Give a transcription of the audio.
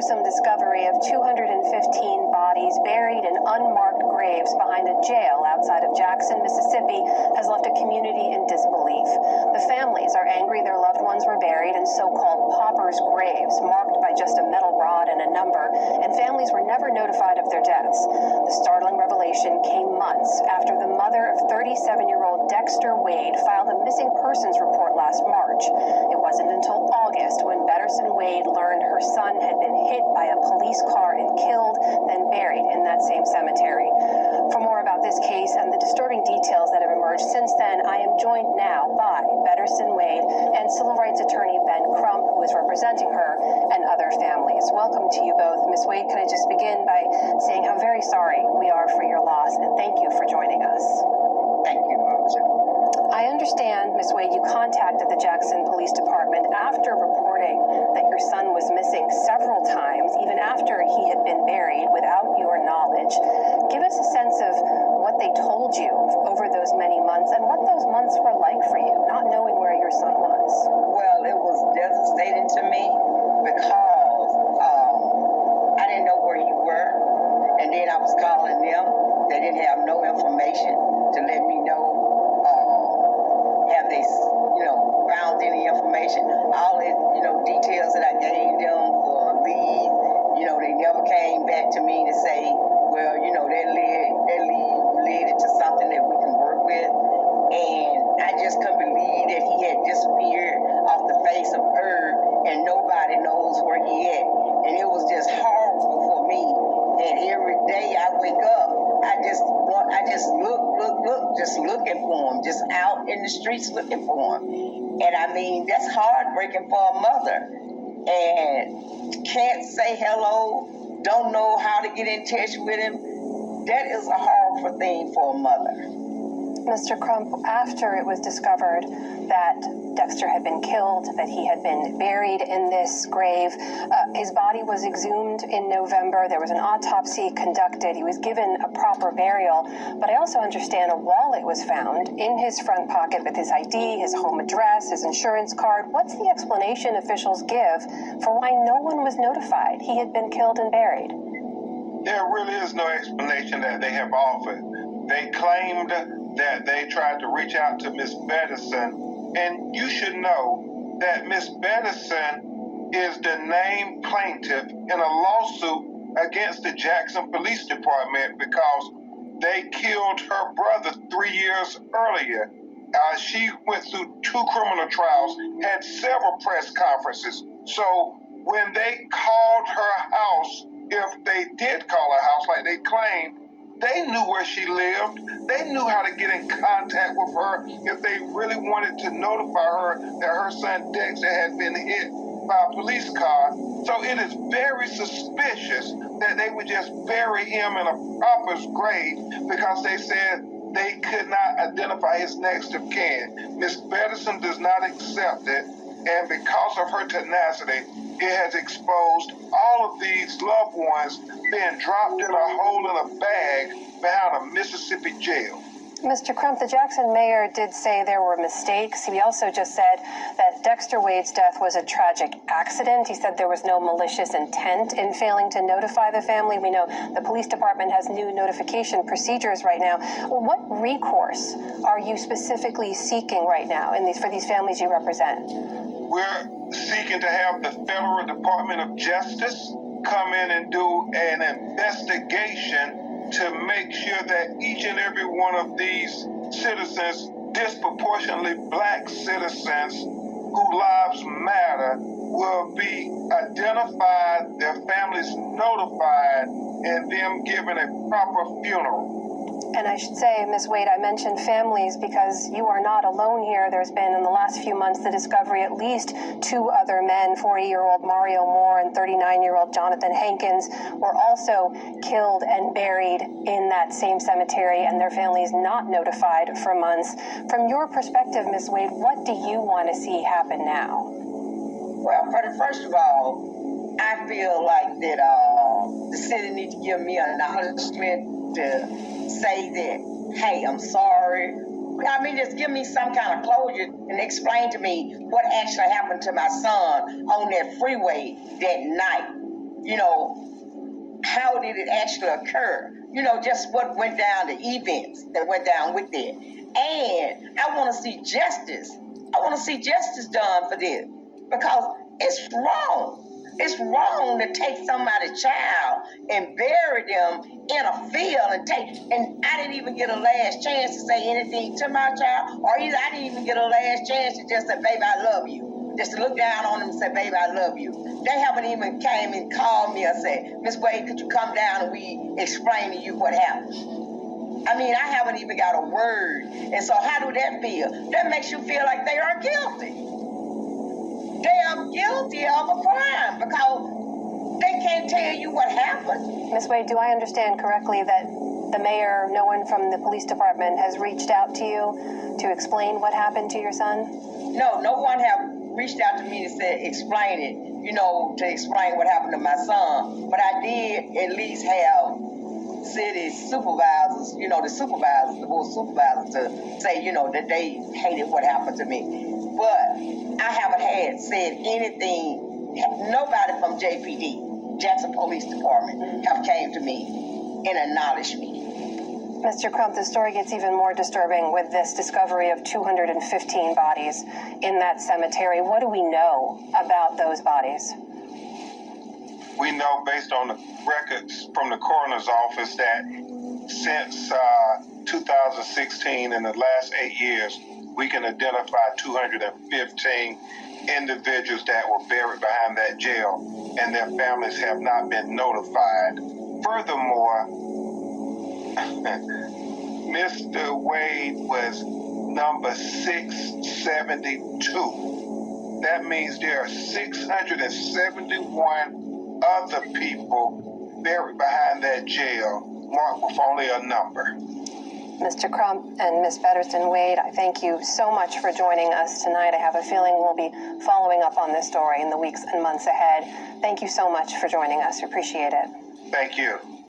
gruesome discovery of 215 bodies buried in unmarked graves behind a jail outside of Jackson, Mississippi, has left a community in disbelief. The families are angry their loved ones were buried in so-called paupers' graves, marked by just a metal rod and a number, and families were never notified of their deaths. The startling revelation came months after the mother of 37-year-old Dexter Wade filed a missing persons report last March. It wasn't until August when Betterson Wade learned her son had been hit by a police car and killed, then buried in that same cemetery. For more about this case and the disturbing details that have emerged since then, I am joined now by Betterson Wade and civil rights attorney Ben Crump, who is representing her and other families. Welcome to you both. Ms. Wade, can I just begin by saying how very sorry we are for your loss, and thank you for joining us. Thank you, Marcia. I understand, Ms. Wade, you contacted the Jackson Police Department after reporting that your son was missing several times, even after he had been buried without your knowledge. Give us a sense of what they told you over those many months and what those months were like for you, not knowing where your son was. Well, it was devastating to me because I didn't know where you were, and then I was calling them. They didn't have no information to let me know. Have they, found any information? All the, details that I gave them for a lead, they never came back to me to say, well, that led it to something that we can work with. And I just couldn't believe that he had disappeared off the face of earth and nobody knows where he at. And it was just horrible for me. And every day I wake up, I just look, just looking for him, just out in the streets looking for him. And I mean, that's heartbreaking for a mother. And can't say hello, don't know how to get in touch with him. That is a horrible thing for a mother. Mr. Crump, after it was discovered that Dexter had been killed, that he had been buried in this grave, his body was exhumed in November. There was an autopsy conducted. He was given a proper burial. But I also understand a wallet was found in his front pocket with his ID, his home address, his insurance card. What's the explanation officials give for why no one was notified he had been killed and buried? There really is no explanation that they have offered. They claimed that they tried to reach out to Miss Betterson, and you should know that Miss Betterson is the named plaintiff in a lawsuit against the Jackson Police Department because they killed her brother 3 years earlier. She went through 2 criminal trials, had several press conferences. So when they called her house, if they did call her house like they claimed, they knew where she lived. They knew how to get in contact with her if they really wanted to notify her that her son Dexter had been hit by a police car. So it is very suspicious that they would just bury him in a pauper's grave because they said they could not identify his next of kin. Miss Betterson does not accept it, and because of her tenacity, it has exposed all of these loved ones being dropped in a hole in a bag behind a Mississippi jail. Mr. Crump, the Jackson mayor did say there were mistakes. He also just said that Dexter Wade's death was a tragic accident. He said there was no malicious intent in failing to notify the family. We know the police department has new notification procedures right now. Well, what recourse are you specifically seeking right now for these families you represent? We're seeking to have the Federal Department of Justice come in and do an investigation to make sure that each and every one of these citizens, disproportionately black citizens whose lives matter, will be identified, their families notified, and them given a proper funeral. And I should say, Ms. Wade, I mentioned families because you are not alone here. There's been, in the last few months, the discovery at least 2 other men, 40-year-old Mario Moore and 39-year-old Jonathan Hankins, were also killed and buried in that same cemetery, and their families not notified for months. From your perspective, Ms. Wade, what do you want to see happen now? Well, first of all, I feel like that the city needs to give me an acknowledgement to say that, hey, I'm sorry. I mean, just give me some kind of closure and explain to me what actually happened to my son on that freeway that night. how did it actually occur? Just what went down, the events that went down with it. And I want to see justice. I want to see justice done for this because it's wrong. It's wrong to take somebody's child and bury them in a field and I didn't even get a last chance to say anything to my child, or either I didn't even get a last chance to just say, baby, I love you. Just to look down on them and say, baby, I love you. They haven't even came and called me or said, Miss Wade, could you come down and we explain to you what happened? I mean, I haven't even got a word. And so how do that feel? That makes you feel like they are guilty. They are guilty of a crime because they can't tell you what happened. Ms. Wade, do I understand correctly that the mayor, no one from the police department has reached out to you to explain what happened to your son? No one have reached out to me to say, explain it, to explain what happened to my son. But I did at least have city supervisors, the board supervisors to say, that they hated what happened to me. But I haven't said anything. Nobody from JPD, Jackson Police Department, have came to me and acknowledged me. Mr. Crump, the story gets even more disturbing with this discovery of 215 bodies in that cemetery. What do we know about those bodies? We know based on the records from the coroner's office that since 2016, in the last 8 years, we can identify 215 individuals that were buried behind that jail, and their families have not been notified. Furthermore, Mr. Wade was number 672. That means there are 671 other people buried behind that jail, marked with only a number. Mr. Crump and Ms. Betterson-Wade, I thank you so much for joining us tonight. I have a feeling we'll be following up on this story in the weeks and months ahead. Thank you so much for joining us. We appreciate it. Thank you.